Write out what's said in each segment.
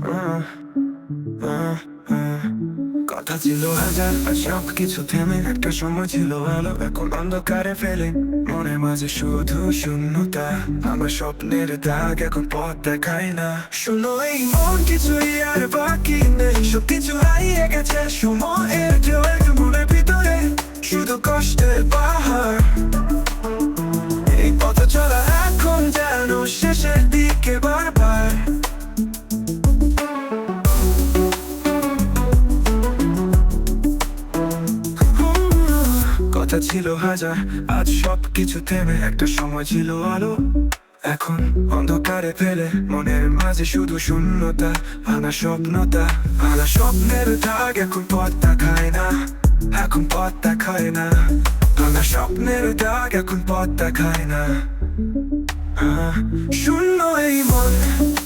আহ, আহ, আহ। কথা ছিল হাজার আর সব কিছু থেমে একটা সময় ছিল আলো এখন অন্ধকারে ফেলে মনের মাঝে শুধু শূন্যতা আমার স্বপ্নের দাগ এখন পথ দেখায় না শুনো এই মন কিছুই আর বাকি নেই সবকিছু হারিয়ে গেছে সময়ের ঢেউ মনের ভিতরে শুধু কষ্টের পাহাড় এই পথ চলা এখন যেন শেষের দিকে বারবার কথা ছিল হাজার আজ সব কিছু থেমে একটা সময় ছিল আলো এখন অন্ধকারে ফেলে মনের মাঝে শুধু শূন্যতা ভাঙা স্বপ্নতা ভাঙা স্বপ্নের দাগ এখন পথ দেখায় না এখন পথ দেখায় না ভাঙা স্বপ্নের দাগ এখন পথ দেখায় না শূন্য এই মন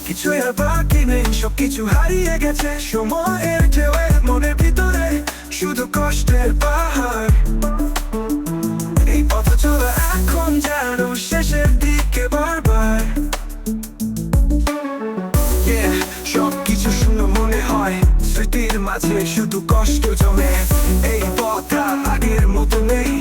কিছু আর বাকি নেই সবকিছু হারিয়ে গেছে সময়ের ঢেউয়ে মনের ভিতরে শুধু কষ্টের পাহাড় এই পথ চলা এখন যেন শেষের দিকে বারবার সবকিছু শূন্য মনে হয় স্মৃতির মাঝে শুধু কষ্ট জমে এই পথ আর আগের মতো নেই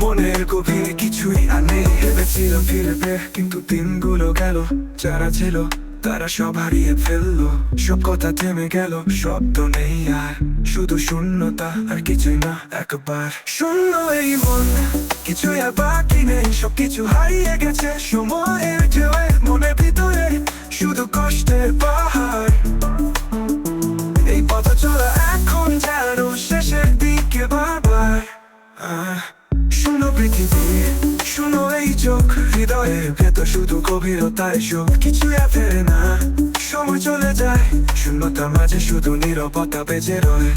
মনের গভীরে কিছুই আর নেই ভেবেছিলাম ফিরবে কিন্তু দিনগুলো গেল যারা ছিল তারা সব হারিয়ে ফেললো সব কথা থেমে গেল শব্দ নেই আর শুধু শূন্যতা আর কিছুই না একবার শূন্য এই মন কিছুই আর বাকি নেই সবকিছু হারিয়ে গেছে সময়ের ঢেউয়ে মনের ভিতরে শুধু কষ্টের পাহাড় এই পথ চলা এখন যেন শেষের দিকে বারবার শূন্য পৃথিবী শূন্য এই চোখ হৃদয়ের ভেতর শুধু গভীরতায় শোক কিছুই আর ফেরে না সময় চলে যায় শূন্যতার মাঝে শুধু নীরবতা বেজে রয়